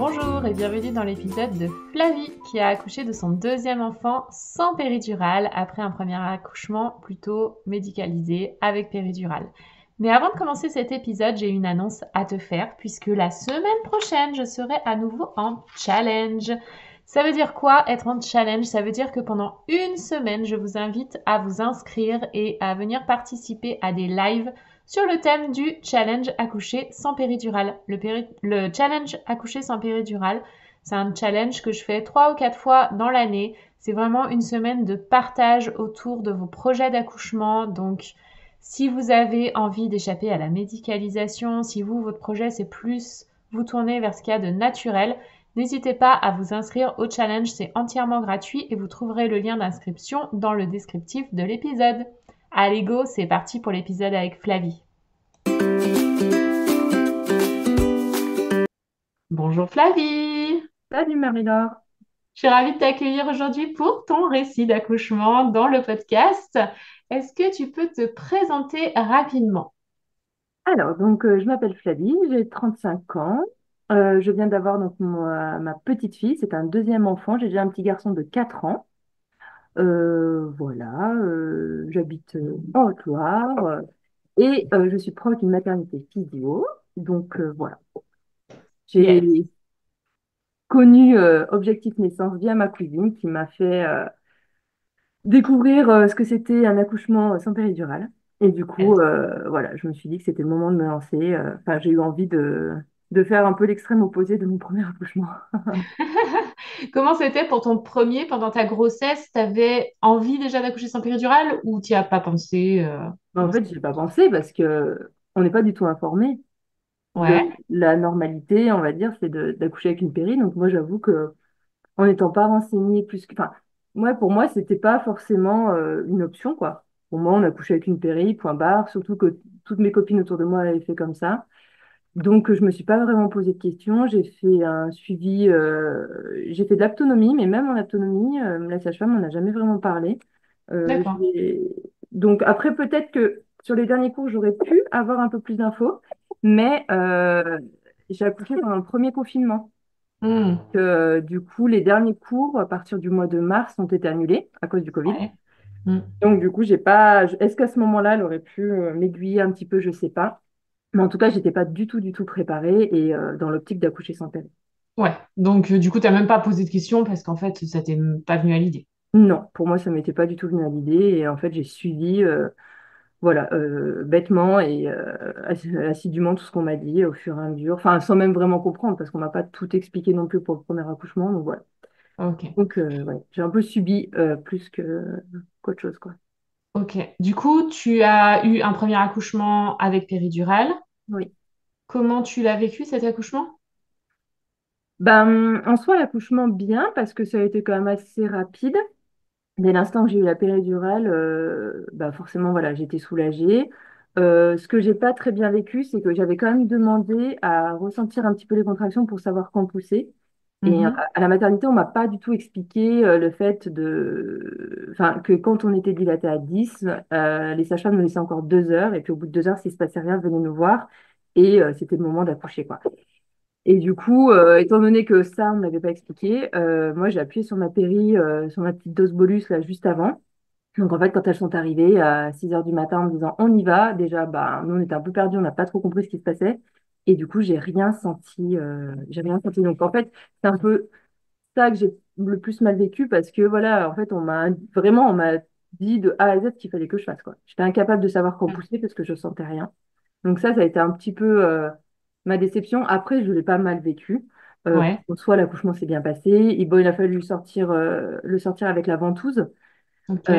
Bonjour et bienvenue dans l'épisode de Flavie qui a accouché de son deuxième enfant sans péridurale après un premier accouchement plutôt médicalisé avec péridurale. Mais avant de commencer cet épisode, j'ai une annonce à te faire puisque la semaine prochaine, je serai à nouveau en challenge. Ça veut dire quoi être en challenge? Ça veut dire que pendant une semaine, je vous invite à vous inscrire et à venir participer à des lives sur le thème du challenge accoucher sans péridurale. Le challenge accoucher sans péridurale, c'est un challenge que je fais 3 ou 4 fois dans l'année. C'est vraiment une semaine de partage autour de vos projets d'accouchement. Donc, si vous avez envie d'échapper à la médicalisation, si vous, votre projet, c'est plus vous tourner vers ce qu'il y a de naturel, n'hésitez pas à vous inscrire au challenge, c'est entièrement gratuit et vous trouverez le lien d'inscription dans le descriptif de l'épisode. Allez go, c'est parti pour l'épisode avec Flavie. Bonjour Flavie, Salut Marie-Laure. je suis ravie de t'accueillir aujourd'hui pour ton récit d'accouchement dans le podcast. Est-ce que tu peux te présenter rapidement? Je m'appelle Flavie, j'ai 35 ans. Je viens d'avoir ma petite fille, c'est un deuxième enfant. J'ai déjà un petit garçon de 4 ans. J'habite en Haute-Loire je suis proche d'une maternité physio. Voilà, Yes. j'ai connu Objectif Naissance via ma cousine qui m'a fait découvrir ce que c'était un accouchement sans péridurale. Yes. Voilà, je me suis dit que c'était le moment de me lancer. Enfin, j'ai eu envie de faire un peu l'extrême opposé de mon premier accouchement. Comment c'était pour ton premier pendant ta grossesse? T'avais envie déjà d'accoucher sans péridurale ou t'y as pas pensé En fait, j'ai pas pensé parce que on n'est pas du tout informé de Ouais, la normalité, on va dire, d'accoucher avec une péri. Donc moi, j'avoue que en n'étant pas renseignée plus que, enfin, moi, pour moi, c'était pas forcément une option, quoi. Pour moi, on accouchait avec une péri, point barre. Surtout que toutes mes copines autour de moi avaient fait comme ça. Je me suis pas vraiment posé de questions. J'ai fait un suivi, j'ai fait de l'aptonomie, mais même en aptonomie, la sage-femme n'en a jamais vraiment parlé. d'accord. J'ai- donc, après, peut-être que sur les derniers cours, j'aurais pu avoir un peu plus d'infos, mais j'ai accouché pendant le premier confinement. Hmm. Du coup, les derniers cours, à partir du mois de mars, ont été annulés à cause du Covid. Ouais. Hmm. Donc, du coup, j'ai pas. Est-ce qu'à ce moment-là, elle aurait pu m'aiguiller un petit peu? Je sais pas. Mais en tout cas, j'étais pas du tout préparée et dans l'optique d'accoucher sans péri. Ouais. Donc du coup, t'as même pas posé de questions parce qu'en fait, ça t'est pas venu à l'idée. Non, pour moi, ça m'était pas du tout venu à l'idée. Et en fait, j'ai suivi, bêtement et assidûment tout ce qu'on m'a dit au fur et à mesure. Enfin, sans même vraiment comprendre, parce qu'on m'a pas tout expliqué non plus pour le premier accouchement. Donc voilà. Ok. Ouais, j'ai un peu subi plus que qu'autre chose, quoi. Ok. Du coup, tu as eu un premier accouchement avec péridurale. Oui. Comment tu l'as vécu cet accouchement? Ben, en soi, l'accouchement, bien, parce que ça a été quand même assez rapide. Dès l'instant que j'ai eu la péridurale, bah forcément, voilà, j'étais soulagée. Ce que j'ai pas très bien vécu, c'est que j'avais quand même demandé à ressentir un petit peu les contractions pour savoir quand pousser. Et Mhm. à la maternité, on m'a pas du tout expliqué enfin, que quand on était dilaté à 10, les sages-femmes nous laissaient encore 2 heures. Et puis au bout de 2 heures, s'il se passait rien, venez nous voir. Et c'était le moment d'accoucher, quoi. Et du coup, étant donné que ça, on ne m'avait pas expliqué, moi, j'ai appuyé sur ma péri, sur ma petite dose bolus là juste avant. Donc en fait, quand elles sont arrivées à 6 heures du matin en me disant on y va, déjà, bah, nous, on était un peu perdus, on n'a pas trop compris ce qui se passait. Et du coup, j'ai rien senti. J'ai rien senti. Donc en fait, c'est un peu ça que j'ai le plus mal vécu parce que voilà, en fait, on m'a dit de A à Z qu'il fallait que je fasse, quoi. J'étais incapable de savoir quand pousser parce que je sentais rien. Donc ça a été un petit peu ma déception. Après, je l'ai pas mal vécu. Ouais. En soi, l'accouchement s'est bien passé. Et bon, il a fallu le sortir avec la ventouse. Ok.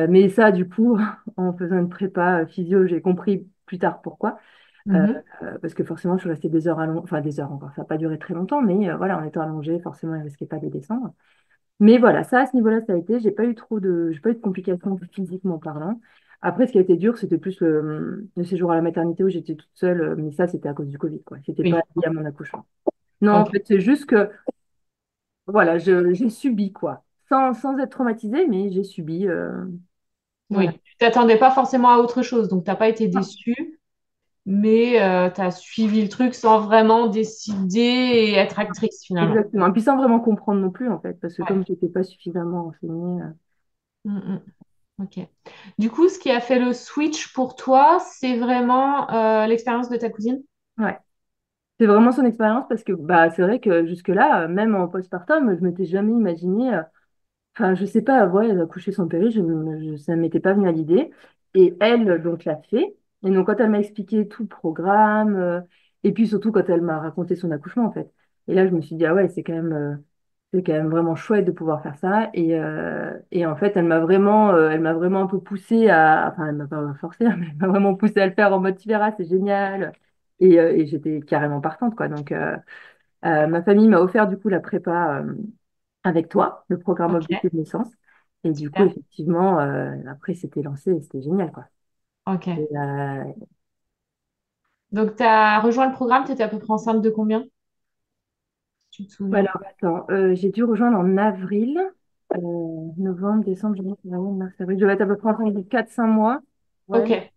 Mais ça, du coup, en faisant une prépa physio, j'ai compris plus tard pourquoi. Euh, Mhm. Parce que forcément, je suis restée des heures enfin des heures encore. Ça n'a pas duré très longtemps, mais voilà, en étant allongée, forcément, il ne risquait pas de descendre. Mais voilà, ça, à ce niveau-là, ça a été. J'ai pas eu de complications physiquement parlant. Après, ce qui a été dur, c'était plus le séjour à la maternité où j'étais toute seule. Mais ça, c'était à cause du Covid, quoi. C'était pas Oui. lié à mon accouchement. Non, en Ok. fait, c'est juste que, voilà, j'ai subi, quoi. Sans être traumatisée, mais j'ai subi. Voilà. Oui. Tu t'attendais pas forcément à autre chose, donc t'as pas été déçue. mais tu as suivi le truc sans vraiment décider et être actrice finalement. Exactement. Et puis sans vraiment comprendre non plus, en fait, parce que Ouais. comme je n'étais pas suffisamment renseignée. Mm, mm. Ok. Du coup, ce qui a fait le switch pour toi, c'est vraiment l'expérience de ta cousine? Ouais. C'est vraiment son expérience parce que bah, c'est vrai que jusque-là, même en postpartum, je m'étais jamais imaginé. Enfin, je sais pas, ouais, elle a couché son péri, ça ne m'était pas venu à l'idée. Et elle, donc, l'a fait. Et donc, quand elle m'a expliqué tout le programme, et puis surtout quand elle m'a raconté son accouchement, en fait. Et là, je me suis dit, ah ouais, c'est quand même vraiment chouette de pouvoir faire ça. Et en fait, elle m'a vraiment un peu poussée enfin, elle m'a pas forcé, mais elle m'a vraiment poussée à le faire en mode, tu verras, c'est génial. Et j'étais carrément partante, quoi. Donc, ma famille m'a offert du coup la prépa avec toi, le programme Ok, Objectif Naissance. Et du coup, super. effectivement, après, c'était lancé et c'était génial, quoi. Ok. Et, Donc, tu as rejoint le programme, tu étais à peu près enceinte de combien? Tu te souviens? alors, attends, j'ai dû rejoindre en avril, euh, novembre, décembre, janvier, février, mars, avril. Je vais être à peu près enceinte de 4-5 mois. Ouais. Ok.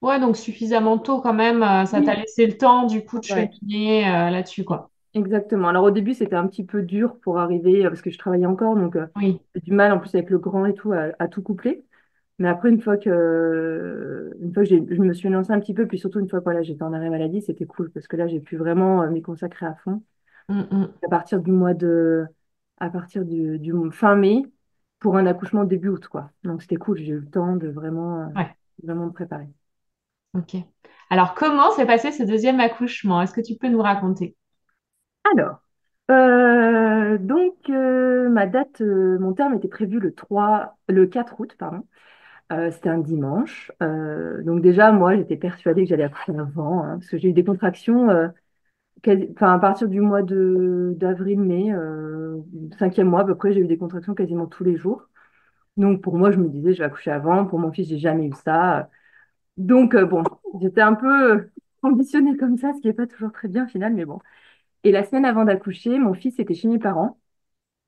Ouais, donc suffisamment tôt quand même. Ça t'a Oui. laissé le temps, du coup, de Ouais, cheminer là-dessus, quoi. exactement. Alors, au début, c'était un petit peu dur pour arriver, parce que je travaillais encore, donc Oui. j'ai du mal, en plus, avec le grand et tout, à tout coupler. Mais après, une fois que je me suis lancée un petit peu, puis surtout une fois que voilà, j'étais en arrêt maladie, c'était cool parce que là, j'ai pu vraiment m'y consacrer à fond. Mm, mm. À partir du mois de, à partir fin mai pour un accouchement début août, quoi. Donc c'était cool, j'ai eu le temps de Ouais. vraiment me préparer. Ok. Alors, comment s'est passé ce deuxième accouchement? Est-ce que tu peux nous raconter? Alors, ma date, mon terme était prévu le 4 août, pardon. C'était un dimanche. Donc déjà, moi, j'étais persuadée que j'allais accoucher avant, hein, parce que j'ai eu des contractions enfin, à partir du mois d'avril-mai, 5e mois à peu près, j'ai eu des contractions quasiment tous les jours. Donc pour moi, je me disais, je vais accoucher avant. Pour mon fils, j'ai jamais eu ça. Donc bon, j'étais un peu ambitionnée comme ça, ce qui n'est pas toujours très bien au final, mais bon. Et la semaine avant d'accoucher, mon fils était chez mes parents.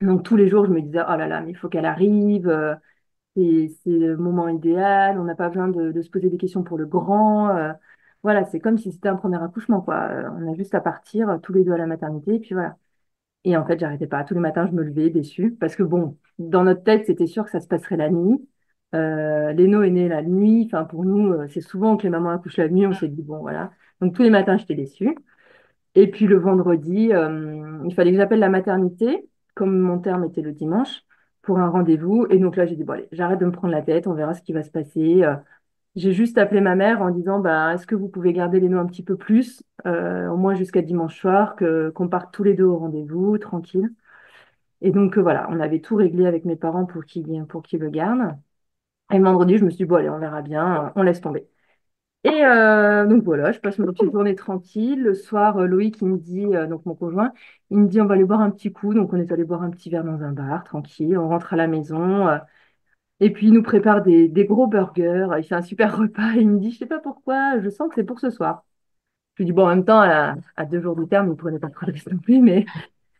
Donc tous les jours, je me disais, oh là là, mais il faut qu'elle arrive. C'est le moment idéal. On n'a pas besoin de se poser des questions pour le grand. Voilà, c'est comme si c'était un premier accouchement, quoi. On a juste à partir tous les deux à la maternité, et puis voilà. Et en fait, j'arrêtais pas. Tous les matins, je me levais déçue parce que bon, dans notre tête, c'était sûr que ça se passerait la nuit. Léno est né la nuit. Enfin, pour nous, c'est souvent que les mamans accouchent la nuit. On s'est dit, bon, voilà. Donc, tous les matins, j'étais déçue. Et puis, le vendredi, il fallait que j'appelle la maternité, comme mon terme était le dimanche, pour un rendez-vous. Et donc là, j'ai dit, bon, allez, j'arrête de me prendre la tête. On verra ce qui va se passer. J'ai juste appelé ma mère en disant, bah, est-ce que vous pouvez garder Léno un petit peu plus, au moins jusqu'à dimanche soir, qu'on parte tous les deux au rendez-vous, tranquille. Et donc voilà, on avait tout réglé avec mes parents pour qu'ils le gardent. Et le vendredi, je me suis dit, bon, allez, on verra bien, on laisse tomber. Et donc voilà, je passe ma petite journée tranquille. Le soir, Loïc, il me dit, donc mon conjoint, il me dit, on va aller boire un petit coup. Donc on est allé boire un petit verre dans un bar, tranquille. On rentre à la maison. Et puis il nous prépare des gros burgers. Il fait un super repas. Il me dit, je sais pas pourquoi, je sens que c'est pour ce soir. Je lui dis, bon, en même temps, à 2 jours du terme, il ne prenait pas trop de risques non plus, mais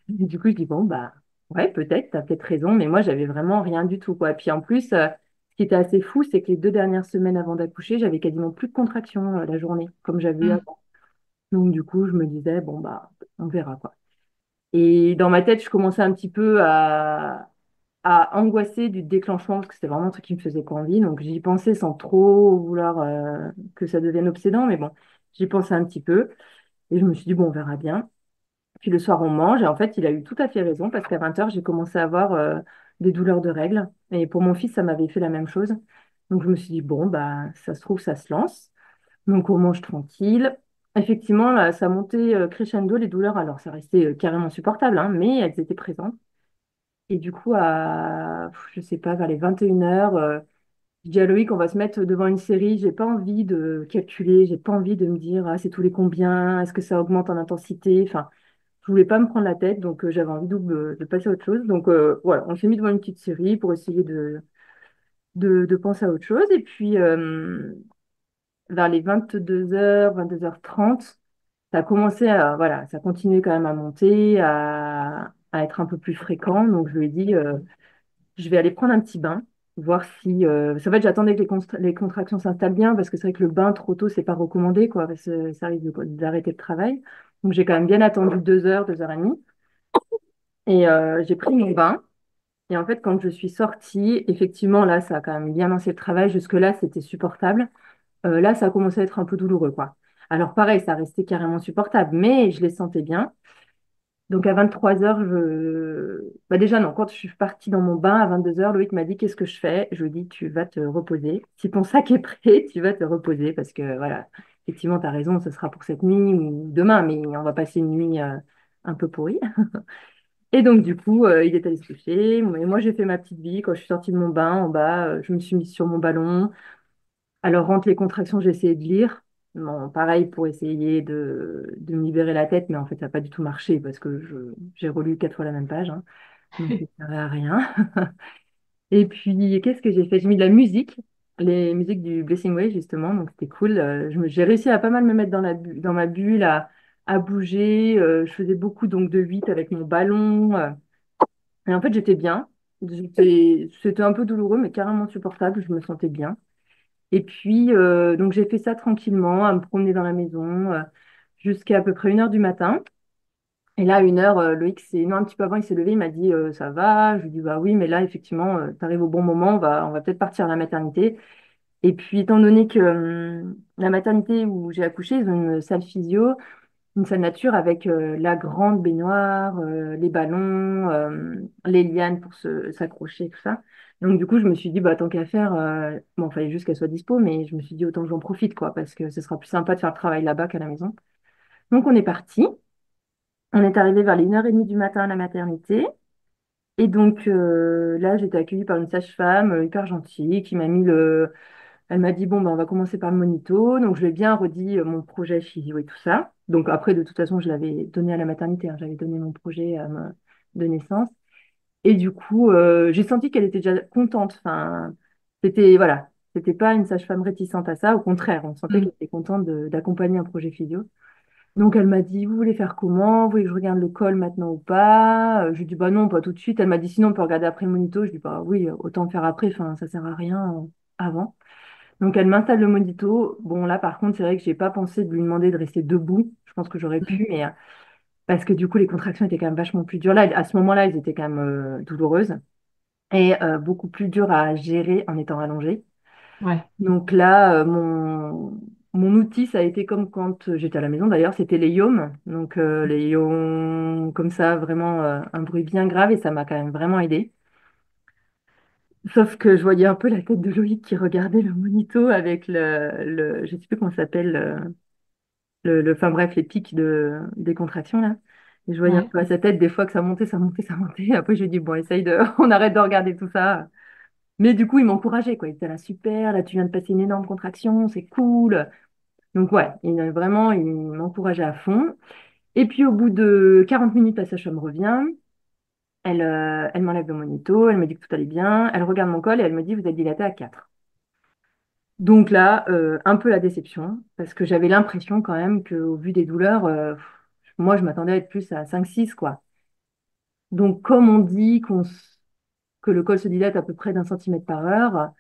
et du coup, je dis, bon, bah, ouais, peut-être, t'as peut-être raison, mais moi, j'avais vraiment rien du tout, quoi. Et puis, en plus, ce qui était assez fou, c'est que les 2 dernières semaines avant d'accoucher, j'avais quasiment plus de contractions la journée, comme j'avais eu Mm. avant. Donc, du coup, je me disais, bon, bah, on verra, quoi. Et dans ma tête, je commençais un petit peu à angoisser du déclenchement, parce que c'était vraiment un truc qui me faisait pas envie. Donc, j'y pensais sans trop vouloir que ça devienne obsédant, mais bon, j'y pensais un petit peu. Et je me suis dit, bon, on verra bien. Puis le soir, on mange. Et en fait, il a eu tout à fait raison parce qu'à 20 h, j'ai commencé à avoir des douleurs de règles. Et pour mon fils, ça m'avait fait la même chose. Donc, je me suis dit, bon, bah, ça se trouve, ça se lance. Donc, on mange tranquille. Effectivement, là, ça montait crescendo les douleurs. Alors, ça restait carrément supportable, hein, mais elles étaient présentes. Et du coup, je sais pas, vers les 21 h, je dis à Loïc, on va se mettre devant une série. J'ai pas envie de calculer. J'ai pas envie de me dire, ah, c'est tous les combien? Est-ce que ça augmente en intensité? Enfin, je voulais pas me prendre la tête, donc j'avais envie de passer à autre chose. Donc voilà, on s'est mis devant une petite série pour essayer de penser à autre chose. Et puis vers les 22 h, 22 h 30, ça a commencé voilà, ça continuait quand même à monter, à être un peu plus fréquent. Donc je lui ai dit, je vais aller prendre un petit bain. voir si... parce qu'en fait, j'attendais que les contractions s'installent bien, parce que c'est vrai que le bain trop tôt, c'est pas recommandé, quoi, parce que ça risque d'arrêter le travail. Donc j'ai quand même bien attendu 2 heures, 2 heures et demie. Et j'ai pris mon bain. Et en fait, quand je suis sortie, effectivement, là, ça a quand même bien lancé le travail. Jusque-là, c'était supportable. Là, ça a commencé à être un peu douloureux, quoi. Alors pareil, ça restait carrément supportable, mais je les sentais bien. Donc à 23 heures, bah déjà non, quand je suis partie dans mon bain à 22 heures, Loïc m'a dit qu'est-ce que je fais? Je lui ai dit tu vas te reposer. Si ton sac est prêt, tu vas te reposer parce que voilà, effectivement, tu as raison, ce sera pour cette nuit ou demain, mais on va passer une nuit un peu pourrie. Et donc du coup, il est allé se coucher. Et moi, j'ai fait ma petite vie. Quand je suis sortie de mon bain en bas, je me suis mise sur mon ballon. Alors, entre les contractions, j'ai essayé de lire. Bon, pareil pour essayer de me libérer la tête, mais en fait, ça n'a pas du tout marché parce que j'ai relu 4 fois la même page, hein, donc ça ne servait à rien. Et puis, qu'est-ce que j'ai fait? J'ai mis de la musique, les musiques du Blessing Way, justement, donc c'était cool. J'ai réussi à pas mal me mettre dans ma bulle, à bouger. Je faisais beaucoup donc de 8 avec mon ballon. Et en fait, j'étais bien. C'était un peu douloureux, mais carrément supportable. Je me sentais bien. Et puis, donc j'ai fait ça tranquillement, à me promener dans la maison jusqu'à à peu près 1 heure du matin. Et là, à 1 heure, Loïc, non, un petit peu avant, il s'est levé, il m'a dit ça va. Je lui ai dit bah oui, mais là, effectivement, tu arrives au bon moment, on va peut-être partir à la maternité. Et puis, étant donné que la maternité où j'ai accouché, ils ont une salle physio, une salle nature avec la grande baignoire, les ballons, les lianes pour s'accrocher, tout ça. Donc du coup, je me suis dit, bah, tant qu'à faire, bon, il fallait juste qu'elle soit dispo, mais je me suis dit, autant que j'en profite, quoi, parce que ce sera plus sympa de faire le travail là-bas qu'à la maison. Donc on est parti. On est arrivé vers les 1h30 du matin à la maternité. Et donc là, j'ai été accueillie par une sage-femme hyper gentille qui m'a mis le... Elle m'a dit, bon, ben, on va commencer par le monito. Donc, je lui ai bien redit mon projet physio et tout ça. Donc, après, de toute façon, je l'avais donné à la maternité, hein. J'avais donné mon projet de naissance. Et du coup, j'ai senti qu'elle était déjà contente. Enfin, voilà, c'était pas une sage-femme réticente à ça. Au contraire, on sentait Mm. qu'elle était contente d'accompagner un projet physio. Donc, elle m'a dit, vous voulez faire comment? Vous voulez que je regarde le col maintenant ou pas? Je lui ai dit, bah non, pas tout de suite. Elle m'a dit, sinon, on peut regarder après le monito. Je lui ai dit, bah oui, autant le faire après. Enfin, ça sert à rien avant. Donc elle m'installe le monito. Bon là par contre c'est vrai que j'ai pas pensé de lui demander de rester debout. Je pense que j'aurais Mm. pu, mais parce que du coup les contractions étaient quand même vachement plus dures. Là à ce moment-là elles étaient quand même douloureuses et beaucoup plus dures à gérer en étant allongée. Ouais. Donc là mon outil ça a été comme quand j'étais à la maison d'ailleurs, c'était les yawms. Donc les yawms comme ça vraiment un bruit bien grave et ça m'a quand même vraiment aidé. Sauf que je voyais un peu la tête de Loïc qui regardait le monito avec je sais plus comment ça s'appelle, enfin bref, les pics des contractions là. Et je voyais un Ouais. peu à sa tête des fois que ça montait, ça montait, ça montait. Après, je lui ai dit, bon, on arrête de regarder tout ça. Mais du coup, il m'encourageait, quoi. Il était là, super, là, tu viens de passer une énorme contraction, c'est cool. Donc, ouais, il m'encourageait à fond. Et puis, au bout de 40 minutes, la sage-femme revient. Elle m'enlève le monito, elle me dit que tout allait bien. Elle regarde mon col et elle me dit, vous êtes dilaté à 4. Donc là, un peu la déception, parce que j'avais l'impression quand même qu'au vu des douleurs, moi, je m'attendais à être plus à 5-6 quoi. Donc, comme on dit que le col se dilate à peu près d'1 centimètre par heure,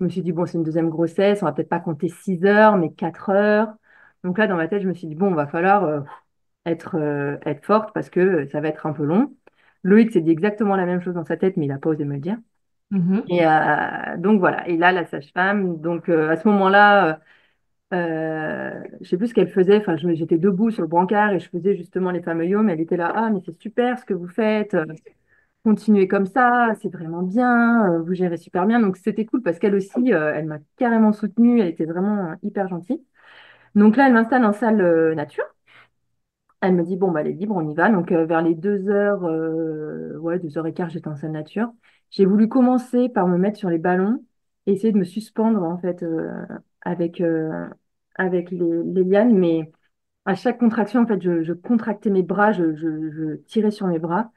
je me suis dit, bon, c'est une deuxième grossesse, on va peut-être pas compter 6 heures, mais 4 heures. Donc là, dans ma tête, je me suis dit, bon, va falloir être forte parce que ça va être un peu long. Loïc s'est dit exactement la même chose dans sa tête, mais il n'a pas osé me le dire. Mhm. Et donc voilà, et là, la sage-femme, donc à ce moment-là, je sais plus ce qu'elle faisait. Enfin, j'étais debout sur le brancard et je faisais justement les fameux yeux, mais elle était là, ah, mais c'est super ce que vous faites. Continuez comme ça, c'est vraiment bien. Vous gérez super bien. Donc, c'était cool parce qu'elle aussi, elle m'a carrément soutenue. Elle était vraiment hyper gentille. Donc là, elle m'installe en salle nature. Elle me dit, bon, bah, elle est libre, on y va. Donc, vers les 2 heures, ouais, 2 heures et quart, j'étais en salle nature. J'ai voulu commencer par me mettre sur les ballons et essayer de me suspendre, en fait, avec, euh, avec les lianes. Mais à chaque contraction, en fait, je contractais mes bras, je tirais sur mes bras.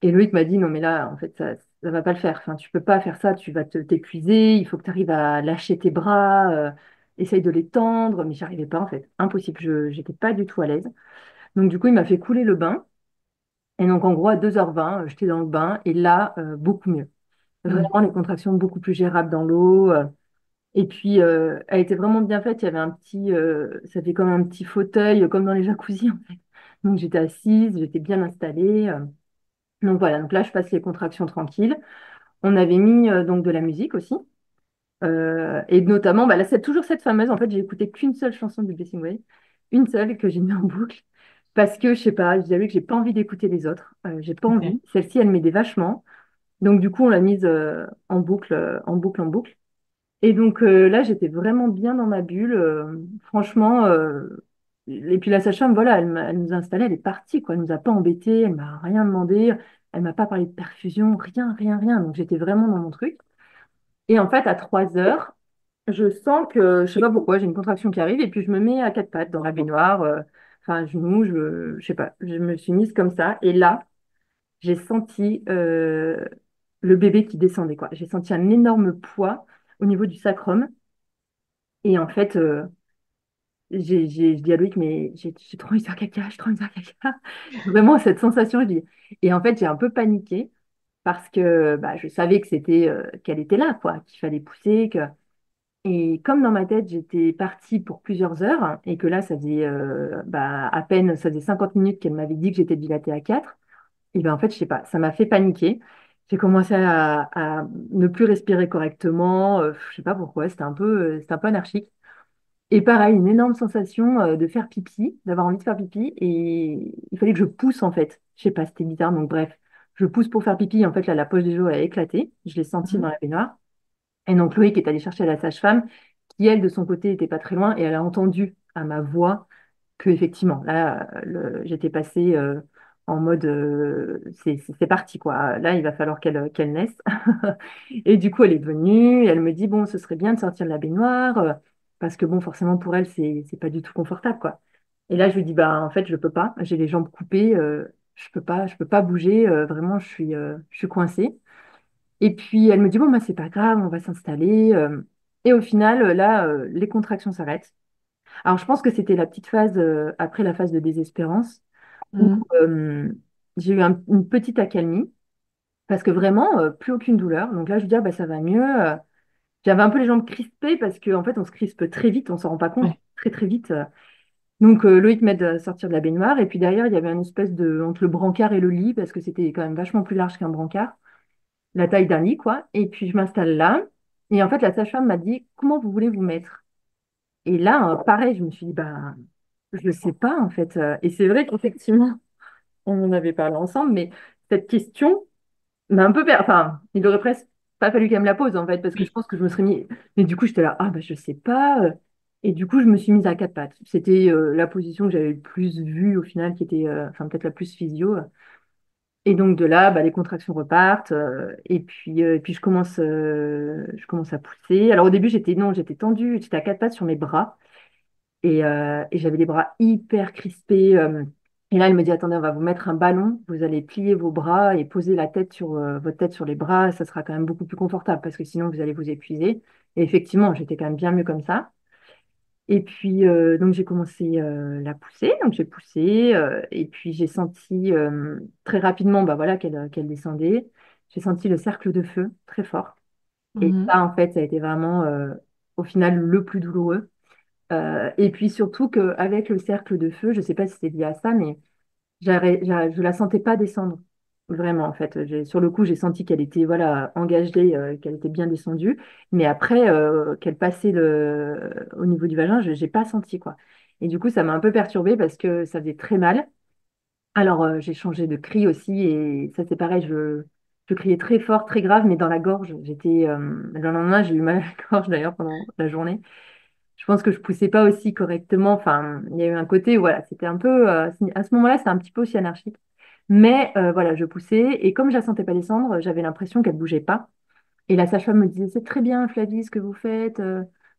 Et Loïc m'a dit, non, mais là, en fait, ça va pas le faire. Enfin, tu peux pas faire ça, tu vas t'épuiser, il faut que tu arrives à lâcher tes bras, essaye de les tendre. Mais j'arrivais pas, en fait. Impossible, j'étais pas du tout à l'aise. Donc, du coup, il m'a fait couler le bain. Et donc, en gros, à 2h20, j'étais dans le bain. Et là, beaucoup mieux. Mm. vraiment les contractions beaucoup plus gérables dans l'eau. Et puis, elle était vraiment bien faite. Il y avait un petit, ça fait comme un petit fauteuil, comme dans les jacuzzis, en fait. Donc, j'étais assise, j'étais bien installée. Donc, voilà. Donc là, je passe les contractions tranquilles. On avait mis donc de la musique aussi. Et notamment, bah, là, c'est toujours cette fameuse. En fait, j'ai écouté qu'une seule chanson du Blessing Way. Une seule que j'ai mis en boucle. Parce que, je sais pas, je disais que j'ai pas envie d'écouter les autres. J'ai pas Ok. envie. Celle-ci, elle m'aidait vachement. Donc, du coup, on l'a mise en boucle, en boucle, en boucle. Et donc là, j'étais vraiment bien dans ma bulle. Franchement, et puis la sage-femme, voilà, elle nous a installés, elle est partie, quoi. Elle nous a pas embêtés, elle m'a rien demandé, elle m'a pas parlé de perfusion, rien, rien, rien. Donc j'étais vraiment dans mon truc. Et en fait, à 3 heures, je sens que, je sais pas pourquoi, j'ai une contraction qui arrive et puis je me mets à quatre pattes dans la baignoire, enfin, à genoux, je sais pas, je me suis mise comme ça. Et là, j'ai senti le bébé qui descendait, quoi. J'ai senti un énorme poids au niveau du sacrum. Et en fait, je dis à Loïc, mais j'ai trop envie de faire caca, j'ai trop envie de faire caca. Vraiment, cette sensation, je dis. Et en fait, j'ai un peu paniqué parce que bah, je savais que qu'elle était là, quoi, qu'il fallait pousser. Et comme dans ma tête, j'étais partie pour plusieurs heures et que là, ça faisait bah, à peine, ça faisait 50 minutes qu'elle m'avait dit que j'étais dilatée à 4. Et ben en fait, je sais pas, ça m'a fait paniquer. J'ai commencé à ne plus respirer correctement. Je sais pas pourquoi, c'était un peu anarchique. Et pareil, une énorme sensation de faire pipi, d'avoir envie de faire pipi. Et il fallait que je pousse en fait. Je sais pas, c'était bizarre. Donc bref, je pousse pour faire pipi. En fait, là, la poche des joues a éclaté. Je l'ai senti dans Mhm. la baignoire. Et donc Loïc est allé chercher la sage-femme, qui elle, de son côté, était pas très loin. Et elle a entendu à ma voix que effectivement, là, j'étais passée en mode c'est parti quoi. Là, il va falloir qu'elle naisse. Et du coup, elle est venue et elle me dit bon, ce serait bien de sortir de la baignoire parce que bon, forcément pour elle, c'est pas du tout confortable quoi. Et là, je lui dis bah en fait, je peux pas. J'ai les jambes coupées, je peux pas bouger. Vraiment, je suis coincée. Et puis elle me dit bon bah c'est pas grave, on va s'installer. Et au final, là, les contractions s'arrêtent. Alors, je pense que c'était la petite phase après la phase de désespérance où Mhm. j'ai eu une petite accalmie parce que vraiment, plus aucune douleur. Donc là, je dis, ah, bah, ça va mieux. J'avais un peu les jambes crispées parce qu'en fait, on se crispe très vite, on s'en rend pas compte, Ouais. très très vite. Donc Loïc m'aide à sortir de la baignoire et puis derrière, il y avait une espèce de, entre le brancard et le lit parce que c'était quand même vachement plus large qu'un brancard, la taille d'un lit, quoi. Et puis je m'installe là. Et en fait, la sage-femme m'a dit, comment vous voulez vous mettre? Et là, pareil, je me suis dit, bah, je ne sais pas en fait. Et c'est vrai qu'effectivement, on en avait parlé ensemble, mais cette question m'a un peu Enfin, il aurait presque pas fallu qu'elle me la pose en fait, parce que je pense que je me serais mis. Mais du coup, j'étais là, ah bah je sais pas. Et du coup, je me suis mise à quatre pattes. C'était la position que j'avais le plus vue au final, qui était enfin peut-être la plus physio. Et donc de là, bah, les contractions repartent. Et puis je commence à pousser. Alors au début, non, j'étais tendue, j'étais à quatre pattes sur mes bras. Et j'avais les bras hyper crispés. Et là, elle me dit, attendez, on va vous mettre un ballon. Vous allez plier vos bras et poser la tête sur votre tête sur les bras. Ça sera quand même beaucoup plus confortable parce que sinon, vous allez vous épuiser. Et effectivement, j'étais quand même bien mieux comme ça. Et puis, donc, j'ai commencé la pousser. Donc, j'ai poussé. Et puis, j'ai senti très rapidement bah, voilà, qu'elle descendait. J'ai senti le cercle de feu très fort. Et Mhm. ça, en fait, ça a été vraiment, au final, le plus douloureux. Et puis surtout qu'avec le cercle de feu, je ne sais pas si c'est lié à ça, mais je la sentais pas descendre. Vraiment, en fait. Sur le coup, j'ai senti qu'elle était voilà, engagée, qu'elle était bien descendue. Mais après, qu'elle passait au niveau du vagin, je n'ai pas senti, quoi. Et du coup, ça m'a un peu perturbée parce que ça faisait très mal. Alors, j'ai changé de cri aussi. Et ça, c'est pareil, je criais très fort, très grave, mais dans la gorge. Le lendemain, j'ai eu mal à la gorge d'ailleurs pendant la journée. Je pense que je poussais pas aussi correctement. Enfin, il y a eu un côté, voilà, c'était un peu, à ce moment-là, c'était un petit peu aussi anarchique. Mais voilà, je poussais et comme je la sentais pas descendre, j'avais l'impression qu'elle bougeait pas. Et la sage-femme me disait, c'est très bien, Flavie, ce que vous faites,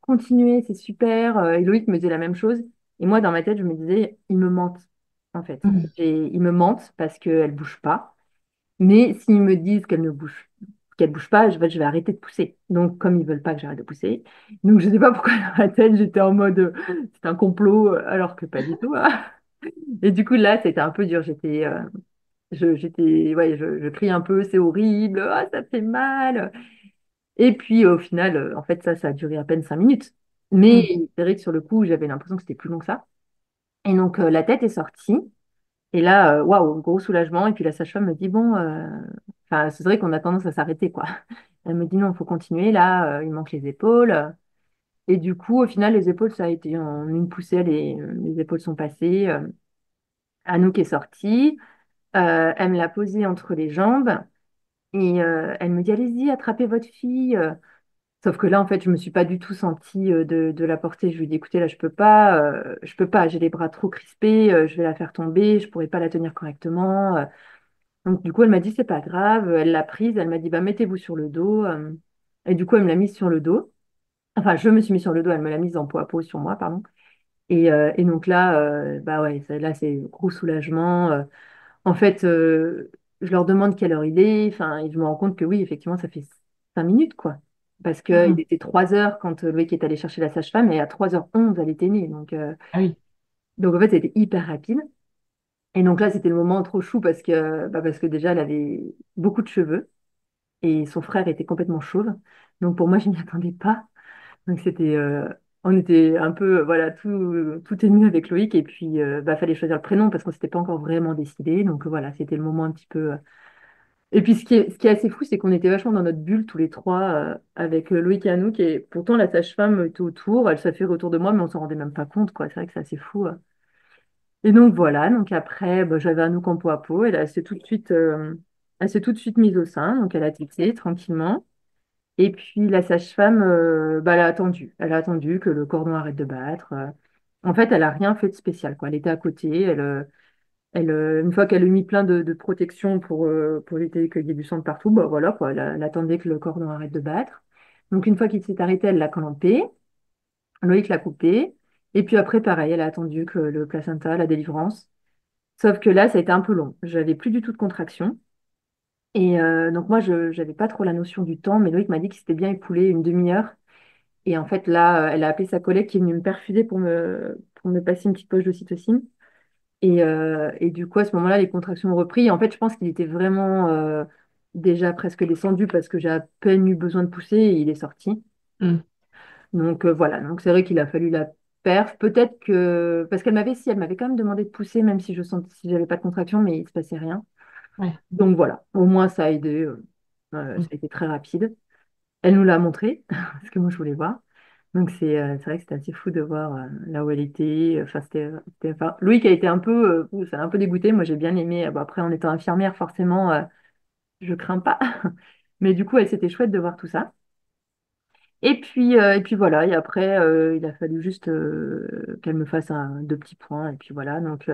continuez, c'est super. Et Loïc me disait la même chose. Et moi, dans ma tête, je me disais, ils me mentent, en fait. Mhm. Ils me mentent parce qu'elle bouge pas. Mais s'ils me disent qu'elle bouge pas, je vais arrêter de pousser. Donc, comme ils veulent pas que j'arrête de pousser, donc je sais pas pourquoi dans ma tête j'étais en mode c'est un complot, alors que pas du tout, hein. Et du coup là, c'était un peu dur. je crie un peu, c'est horrible, ah, ça fait mal. Et puis au final, en fait, ça a duré à peine 5 minutes. Mais Mm. c'est vrai que sur le coup, j'avais l'impression que c'était plus long que ça. Et donc la tête est sortie. Et là, waouh, gros soulagement. Et puis la sage-femme me dit, bon, enfin, c'est vrai qu'on a tendance à s'arrêter, quoi. Elle me dit, non, il faut continuer. Là, il manque les épaules. Et du coup, au final, les épaules, ça a été en une poussée. Les épaules sont passées. Anouk est sortie. Elle me l'a posée entre les jambes. Et elle me dit, allez-y, attrapez votre fille. Sauf que là, en fait, je me suis pas du tout sentie de la porter. Je lui ai dit, écoutez, là, je peux pas, j'ai les bras trop crispés, je vais la faire tomber, je pourrais pas la tenir correctement. Donc, du coup, elle m'a dit, c'est pas grave. Elle l'a prise, elle m'a dit, bah, mettez-vous sur le dos. Et du coup, elle me l'a mise sur le dos. Enfin, je me suis mise sur le dos, elle me l'a mise en peau à peau sur moi, pardon. Et donc là, bah ouais, là, c'est gros soulagement. En fait, je leur demande quelle heure il est. Enfin, et je me rends compte que oui, effectivement, ça fait 5 minutes, quoi. Parce qu'il Mhm. était 3 heures quand Loïc est allé chercher la sage-femme et à 3h11, elle était née. Ah oui. Donc en fait, c'était hyper rapide. Et donc là, c'était le moment trop chou parce que déjà, elle avait beaucoup de cheveux et son frère était complètement chauve. Donc pour moi, je n'y attendais pas. Donc on était un peu, voilà, tout ému avec Loïc. Et puis, fallait choisir le prénom parce qu'on s'était pas encore vraiment décidé. Donc voilà, c'était le moment un petit peu. Et puis ce qui est assez fou, c'est qu'on était vachement dans notre bulle tous les trois avec Loïc et Anouk. Et pourtant, la sage-femme était autour, elle s'affairait autour de moi, mais on s'en rendait même pas compte, quoi. C'est vrai que c'est assez fou. Et donc voilà, donc après, bah, j'avais Anouk en peau à peau. Elle s'est tout de suite mise au sein, donc elle a tété tranquillement. Et puis la sage-femme, elle a attendu. Elle a attendu que le cordon arrête de battre. En fait, elle a rien fait de spécial, quoi. Elle était à côté. Une fois qu'elle a mis plein de protections pour éviter qu'il y ait du sang de partout, bah voilà, quoi. Elle attendait que le cordon arrête de battre. Donc une fois qu'il s'est arrêté, elle l'a clampé. Loïc l'a coupé. Et puis après, pareil, elle a attendu que le placenta, la délivrance. Sauf que là, ça a été un peu long. J'avais plus du tout de contraction. Et donc moi, je n'avais pas trop la notion du temps, mais Loïc m'a dit qu'il s'était bien écoulé une demi-heure. Et en fait, là, elle a appelé sa collègue qui est venue me perfuser pour me passer une petite poche d'ocytocine. Et du coup, à ce moment-là, les contractions ont repris. Et en fait, je pense qu'il était vraiment déjà presque descendu parce que j'ai à peine eu besoin de pousser et il est sorti. Mm. Donc voilà, donc c'est vrai qu'il a fallu la perf. Peut-être que... Parce elle m'avait quand même demandé de pousser, même si je sentais si j'avais pas de contraction, mais il se passait rien. Ouais. Donc voilà, au moins ça a aidé. Ça Mm. a été très rapide. Elle nous l'a montré, parce que moi je voulais voir. Donc c'est vrai que c'était assez fou de voir là où elle était. Enfin, enfin, Loïc a été un peu, ça l'a un peu dégoûté. Moi j'ai bien aimé. Bon, après, en étant infirmière, forcément, je crains pas. Mais du coup, elle, c'était chouette de voir tout ça. Et puis voilà, et après, il a fallu juste qu'elle me fasse deux petits points. Et puis voilà, donc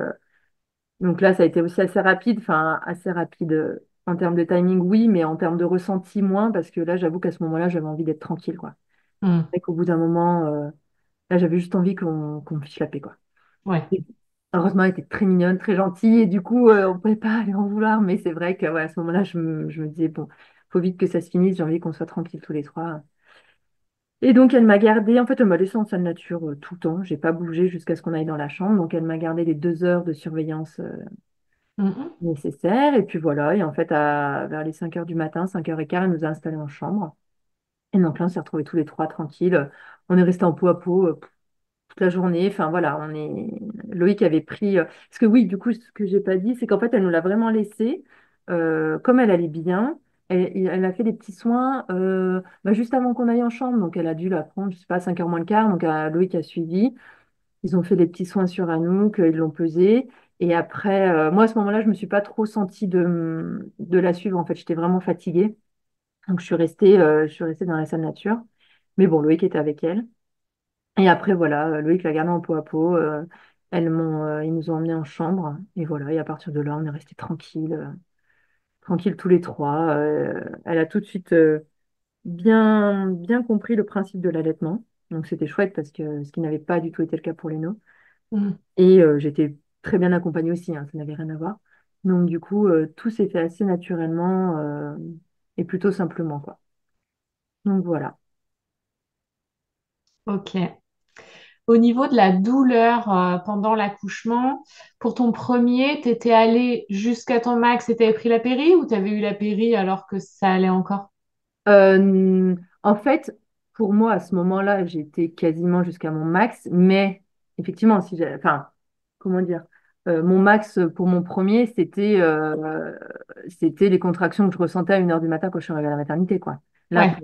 là, ça a été aussi assez rapide, enfin assez rapide en termes de timing, oui, mais en termes de ressenti, moins, parce que là, j'avoue qu'à ce moment-là, j'avais envie d'être tranquille, quoi. Mm. Et qu'au bout d'un moment, là, j'avais juste envie qu'on me fiche la paix, quoi. Ouais. Et heureusement, elle était très mignonne, très gentille, et du coup, on ne pouvait pas aller en vouloir, mais c'est vrai que ouais, à ce moment-là, je me disais, bon, faut vite que ça se finisse, j'ai envie qu'on soit tranquille tous les trois. Et donc, elle m'a gardée, en fait, elle m'a laissée en salle nature tout le temps, j'ai pas bougé jusqu'à ce qu'on aille dans la chambre, donc elle m'a gardé les 2 heures de surveillance Mhm. nécessaires, et puis voilà, et en fait, vers les 5 heures du matin, 5h15, elle nous a installés en chambre. Et donc là, on s'est retrouvés tous les trois tranquilles. On est restés en peau à peau toute la journée. Enfin voilà, Loïc avait pris. Parce que oui, du coup, ce que j'ai pas dit, c'est qu'en fait, elle nous l'a vraiment laissé. Comme elle allait bien, elle a fait des petits soins juste avant qu'on aille en chambre. Donc elle a dû la prendre, je sais pas, 5h moins le quart. Donc Loïc a suivi. Ils ont fait des petits soins sur Anouk, ils l'ont pesée. Et après, moi à ce moment-là, je me suis pas trop sentie de la suivre. En fait, j'étais vraiment fatiguée. Donc je suis restée dans la salle nature. Mais bon, Loïc était avec elle. Et après, voilà, Loïc l'a gardé en peau à peau. Ils nous ont emmenés en chambre. Et voilà, et à partir de là, on est restés tranquilles tous les trois. Elle a tout de suite bien, bien compris le principe de l'allaitement. Donc c'était chouette parce que ce qui n'avait pas du tout été le cas pour Léno. Mm. Et j'étais très bien accompagnée aussi, hein, ça n'avait rien à voir. Donc du coup, tout s'est fait assez naturellement et plutôt simplement, quoi. Donc voilà. Ok. au niveau de la douleur pendant l'accouchement, pour ton premier, t'étais allé jusqu'à ton max et t'avais pris la péri ou t'avais eu la péri alors que ça allait encore? En fait, pour moi, à ce moment-là, j'étais quasiment jusqu'à mon max, mais effectivement, si j'ai, enfin, comment dire, mon max pour mon premier, c'était les contractions que je ressentais à 1 heure du matin quand je suis arrivée à la maternité, quoi. Là, Ouais.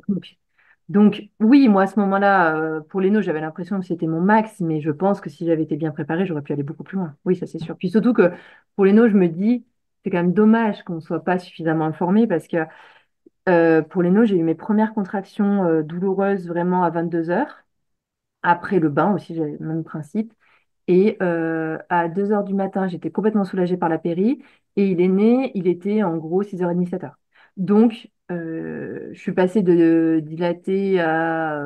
donc, oui, moi, à ce moment-là, pour les j'avais l'impression que c'était mon max, mais je pense que si j'avais été bien préparée, j'aurais pu aller beaucoup plus loin. Oui, ça, c'est sûr. Puis surtout que pour les je me dis, c'est quand même dommage qu'on ne soit pas suffisamment informé parce que pour les j'ai eu mes premières contractions douloureuses vraiment à 22 heures. Après le bain aussi, j'avais le même principe. Et à 2 heures du matin, j'étais complètement soulagée par la péri. Et il est né, il était en gros 6h30, 7 heures. Donc, je suis passée de dilatée à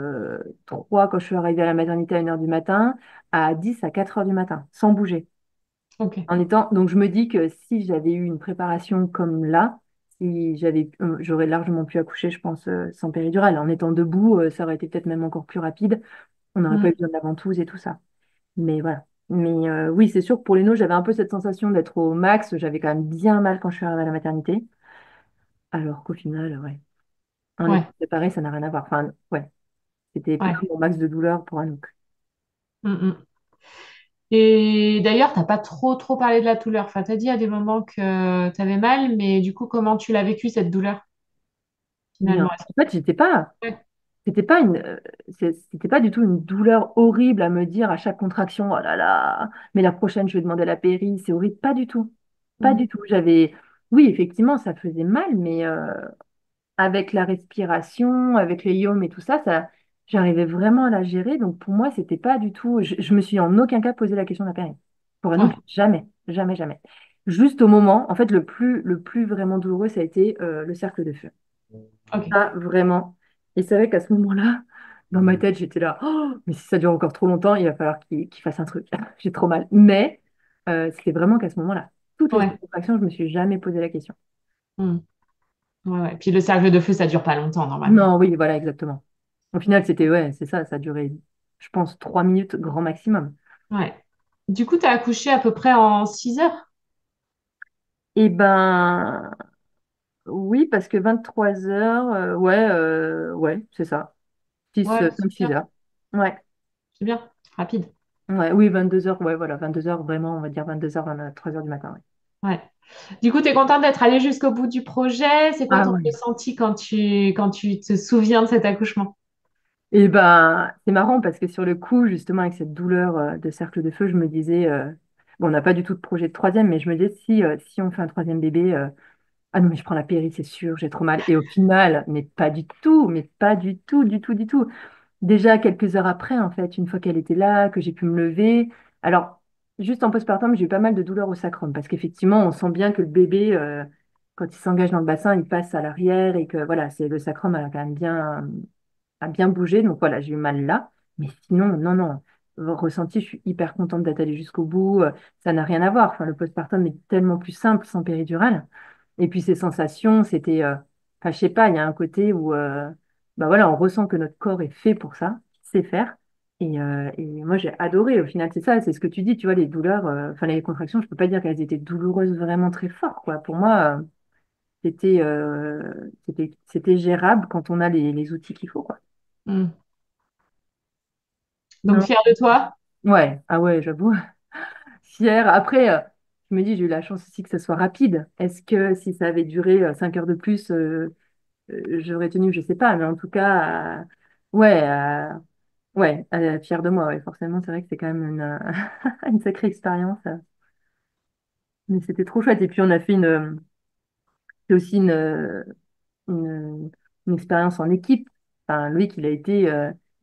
3 quand je suis arrivée à la maternité à 1 heure du matin, à 10 à 4 heures du matin, sans bouger. Ok. Donc je me dis que si j'avais eu une préparation comme là, si j'aurais largement pu accoucher, je pense, sans péridurale. En étant debout, ça aurait été peut-être même encore plus rapide. On n'aurait pas eu Mm. besoin de la ventouse et tout ça. Mais voilà. Mais oui, c'est sûr que pour les j'avais un peu cette sensation d'être au max. J'avais quand même bien mal quand je suis arrivée à la maternité. Alors qu'au final, ouais, en étant Ouais. préparée, ça n'a rien à voir. Enfin, ouais, c'était Ouais. plutôt mon max de douleur pour Anouk. Mm, mm. Et d'ailleurs, t'as pas trop parlé de la douleur. Enfin, t'as dit à des moments que t'avais mal, mais du coup, comment tu l'as vécu cette douleur Bien. finalement? En fait, j'étais pas. Ouais. C'était pas du tout une douleur horrible à me dire à chaque contraction, oh là là, mais la prochaine, je vais demander la péri, c'est horrible. Pas du tout. Pas Mm. du tout. Oui, effectivement, ça faisait mal, mais avec la respiration, avec les yums et tout ça, j'arrivais vraiment à la gérer. Donc pour moi, c'était pas du tout. Je me suis en aucun cas posé la question de la péri. Pour un Ouais. autre, jamais, jamais, jamais. Juste au moment, en fait, le plus vraiment douloureux, ça a été le cercle de feu. Ok. Ça, vraiment. Et c'est vrai qu'à ce moment-là, dans ma tête, j'étais là, oh, mais si ça dure encore trop longtemps, il va falloir qu'il fasse un truc. J'ai trop mal. Mais c'était vraiment qu'à ce moment-là, toutes les Ouais. autres contractions, je me suis jamais posé la question. Mm. Ouais, ouais. Puis le cercle de feu, ça dure pas longtemps normalement. Non, oui, voilà, exactement. Au final, ouais, c'est ça, ça a duré, je pense, 3 minutes grand maximum. Ouais. Du coup, t'as accouché à peu près en 6 heures? Eh ben, oui, parce que 23 heures, ouais, ouais, c'est ça. Ouais, 5-6 super. heures. Ouais, C'est bien. Rapide. ouais, oui, 22 heures, ouais, voilà, 22 heures, vraiment, on va dire 22 heures, 3 heures du matin. Ouais. Ouais. Du coup, tu es contente d'être allée jusqu'au bout du projet. C'est quoi Ah ton ouais. ressenti quand tu te souviens de cet accouchement? Et ben, c'est marrant parce que sur le coup, justement, avec cette douleur de cercle de feu, je me disais, bon, on n'a pas du tout de projet de troisième, mais je me disais, si on fait un troisième bébé, ah non, mais je prends la péri, c'est sûr, j'ai trop mal. Et au final, mais pas du tout, mais pas du tout, du tout, du tout. Déjà quelques heures après, en fait, une fois qu'elle était là, que j'ai pu me lever. Alors, juste en postpartum, j'ai eu pas mal de douleurs au sacrum parce qu'effectivement, on sent bien que le bébé, quand il s'engage dans le bassin, il passe à l'arrière et que voilà, c'est le sacrum a quand même bien bougé. Donc voilà, j'ai eu mal là. Mais sinon, non, non. Ressenti, je suis hyper contente d'être allée jusqu'au bout. Ça n'a rien à voir. Enfin, le postpartum est tellement plus simple sans péridurale. Et puis ces sensations, c'était, enfin, je sais pas, il y a un côté où, bah voilà, on ressent que notre corps est fait pour ça, qu'il sait faire. Et moi, j'ai adoré. Au final, c'est ça, c'est ce que tu dis, tu vois, les douleurs, enfin, les contractions, je peux pas dire qu'elles étaient douloureuses vraiment très fort, quoi. Pour moi, c'était gérable quand on a les outils qu'il faut, quoi. Hmm. Donc, Non. fière de toi? Ouais, ah ouais, j'avoue. Fière. Après, je me dis, j'ai eu la chance aussi que ça soit rapide. Est-ce que si ça avait duré 5 heures de plus, j'aurais tenu, je sais pas, mais en tout cas, ouais, ouais, fière de moi, ouais, forcément, c'est vrai que c'est quand même une sacrée expérience, mais c'était trop chouette. Et puis on a fait c'est aussi une, une expérience en équipe. Enfin, Loïc, il a été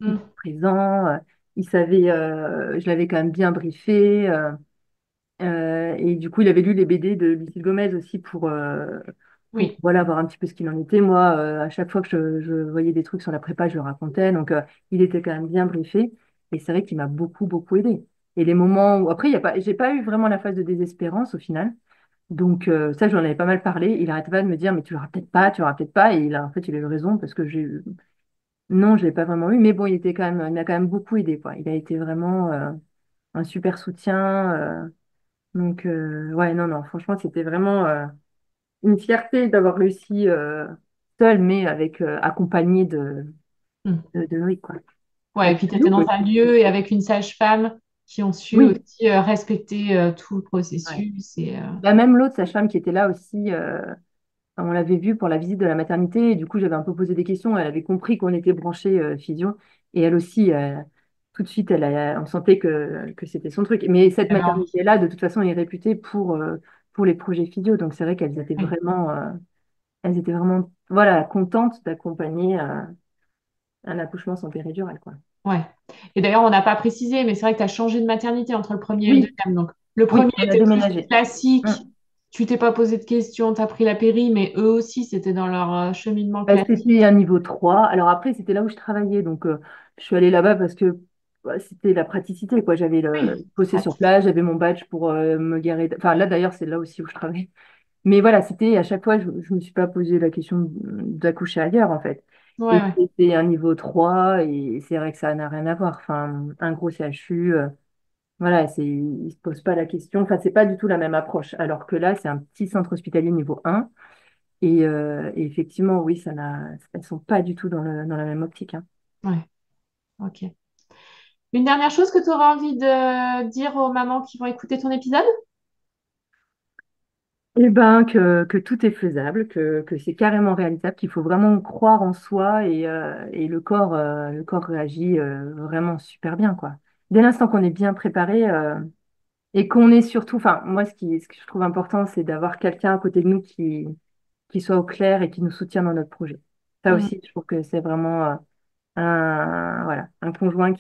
Hmm. hyper présent, il savait, je l'avais quand même bien briefé. Et du coup, il avait lu les BD de Lucille Gomez aussi pour Oui. voilà, voir un petit peu ce qu'il en était. Moi, à chaque fois que je voyais des trucs sur la prépa, je le racontais. Donc, il était quand même bien briefé. Et c'est vrai qu'il m'a beaucoup, beaucoup aidé. Et les moments où, après, j'ai pas eu vraiment la phase de désespérance au final. Donc, ça, j'en avais pas mal parlé. Il arrêtait pas de me dire, mais tu l'auras peut-être pas, tu l'auras peut-être pas. Et en fait, il a eu raison parce que Non, je l'ai pas vraiment eu, mais bon, il m'a quand même beaucoup aidé, quoi. Il a été vraiment un super soutien. Donc, ouais, non, non, franchement, c'était vraiment une fierté d'avoir réussi seule, mais avec accompagnée Hmm. de Loïc, quoi. Ouais, Et et puis puis tu étais Anouk dans un aussi. lieu et avec une sage-femme qui ont su Oui, aussi respecter tout le ouais. processus. Bah, même l'autre sage-femme qui était là aussi, on l'avait vue pour la visite de la maternité, et du coup, j'avais un peu posé des questions. Elle avait compris qu'on était branchés physio, et elle aussi, tout de suite, on sentait que c'était son truc. Mais cette Alors, maternité-là, de toute façon, est réputée pour les projets physio, donc c'est vrai ouais. elles étaient vraiment, voilà, contentes d'accompagner un accouchement sans péridurale, quoi. Ouais. Et d'ailleurs, on n'a pas précisé, mais c'est vrai que tu as changé de maternité entre le premier et le Oui, deuxième. Donc, le premier oui, on a était plus déménagé. classique. Mm. Tu t'es pas posé de questions, tu as pris la péri, mais eux aussi, c'était dans leur cheminement C'était classique. un niveau 3. Alors après, c'était là où je travaillais. Donc, je suis allée là-bas parce que c'était la praticité, quoi. J'avais Oui, bossé sur pratique. place, j'avais mon badge pour me garer. Enfin, là, d'ailleurs, c'est là aussi où je travaille. Mais voilà, c'était à chaque fois, je ne me suis pas posé la question d'accoucher ailleurs, en fait. Ouais, Et ouais, c'était un niveau 3 et c'est vrai que ça n'a rien à voir. Enfin, un gros CHU, voilà, ils ne se posent pas la question. Enfin, c'est pas du tout la même approche. Alors que là, c'est un petit centre hospitalier niveau 1. Et effectivement, oui, elles sont pas du tout dans la même optique, hein. ouais. Ok. Une dernière chose que tu auras envie de dire aux mamans qui vont écouter ton épisode? Eh ben, que tout est faisable, que c'est carrément réalisable, qu'il faut vraiment croire en soi et le corps réagit vraiment super bien, quoi. Dès l'instant qu'on est bien préparé et qu'on est surtout, enfin, moi, ce que je trouve important, c'est d'avoir quelqu'un à côté de nous qui soit au clair et qui nous soutient dans notre projet. Ça Mm. aussi, je trouve que c'est vraiment voilà, un conjoint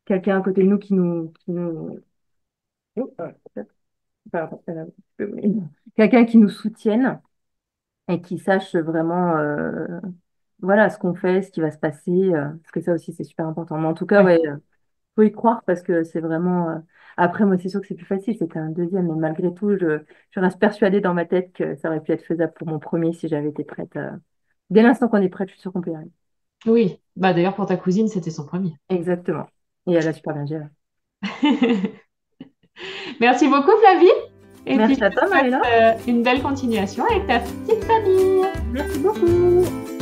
quelqu'un à côté de nous Oh, pardon, quelqu'un qui nous soutienne et qui sache vraiment voilà, ce qu'on fait, ce qui va se passer, parce que ça aussi c'est super important. Mais en tout cas, Ouais. ouais, faut y croire parce que c'est vraiment. Après, moi, c'est sûr que c'est plus facile, c'était un deuxième, mais malgré tout, je reste persuadée dans ma tête que ça aurait pu être faisable pour mon premier si j'avais été prête. Dès l'instant qu'on est prête, je suis sûre qu'on peut y arriver. Oui. Bah, d'ailleurs, pour ta cousine, c'était son premier. Exactement. Et elle a super bien géré. Merci beaucoup, Flavie. Et puis, Merci à je te toi, souhaite Marie-Laure. une belle continuation avec ta petite famille. Merci beaucoup.